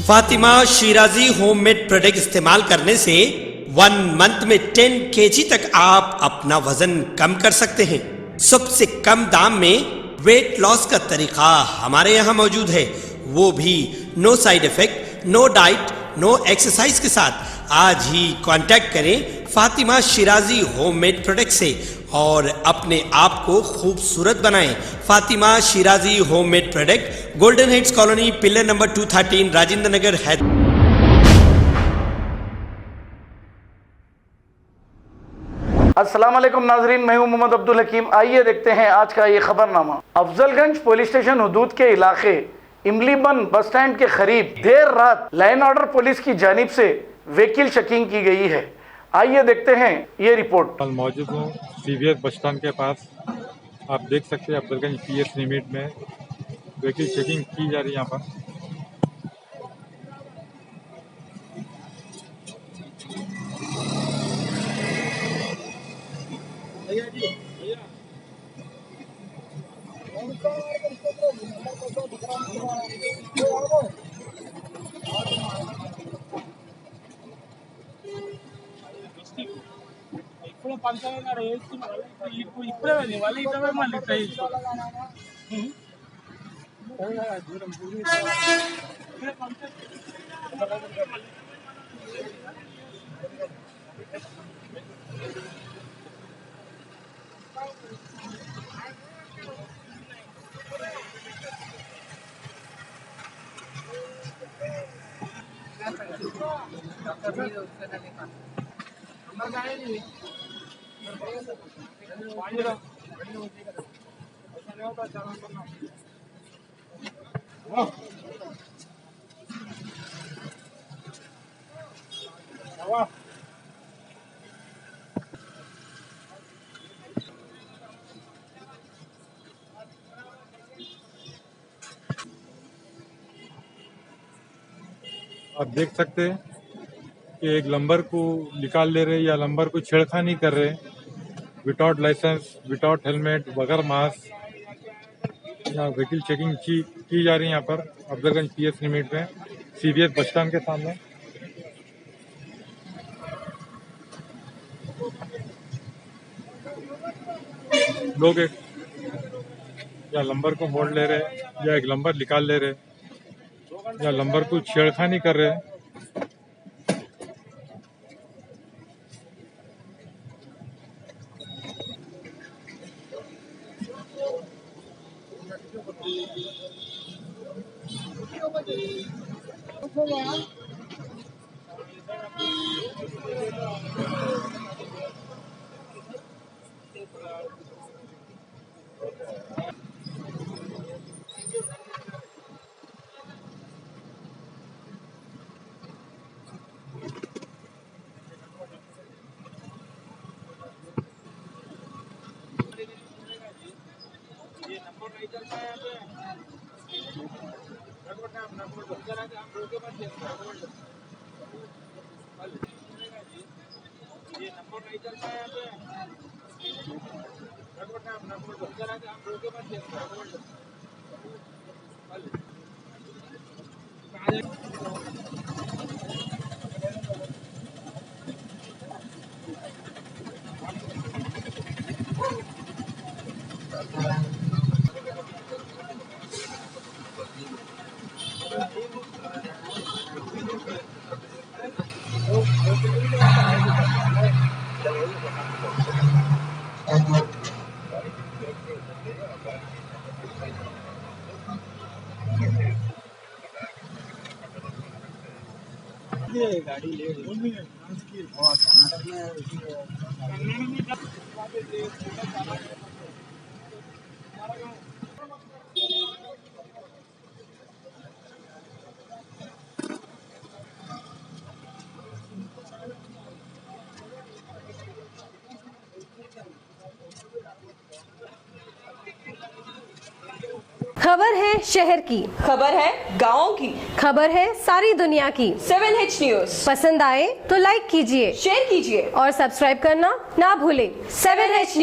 Fatima Shirazi homemade product इस्तेमाल करने से 1 मंथ में 10 kg तक आप अपना वजन कम कर सकते हैं। सबसे कम दाम में वेट लॉस का तरीका हमारे यहाँ मौजूद है, वो भी no side effect, no diet, no exercise के साथ। आज ही कांटेक्ट करें फातिमा शिराजी होममेड प्रोडक्ट से और अपने आप को खूबसूरत बनाएं। Fatima Shirazi homemade product, golden heads colony, pillar number 213, Rajendra Nagar, Hyderabad. अस्सलाम वालेकुम नाजरीन, मैं हूं मोहम्मद अब्दुल हकीम। आइए देखते हैं आज का ये खबरनामा। अफजलगंज पुलिस स्टेशन हुदूद के इलाके इमलीबन बस स्टैंड के करीब देर रात लाइन ऑर्डर पुलिस की जानिब से व्हीकल चेकिंग की गई है। आइए देखते हैं ये रिपोर्ट। मौजूद हूँ CVS बस स्टैंड के पास। आप देख सकते हैं अफजलगंज PS लिमिट में व्हीकल चेकिंग की जा रही है यहाँ पर। ఇప్పుడు పంచదార వేస్తున్నారు, ఇప్పుడు ఇప్పుడే వాళ్ళు ఇద్దరు మళ్ళీ ట్రై आप देख सकते हैं कि एक लंबर को निकाल ले रहे या लंबर को छेड़खानी कर रहे, विदाउट लाइसेंस, विदाउट हेलमेट, बगैर मास्क। यहाँ व्हीकल चेकिंग की जा रही है यहाँ पर अफजलगंज PS लिमिट में CVS बस स्टैंड के सामने। लोग एक या लंबर को मोड़ ले रहे या एक लंबर निकाल ले रहे या लंबर को छेड़खानी कर रहे हैं। गाड़ी ले खबर है शहर की, खबर है गाँव की, खबर है सारी दुनिया की। 7H न्यूज पसंद आए तो लाइक कीजिए, शेयर कीजिए और सब्सक्राइब करना ना भूलें। 7H news.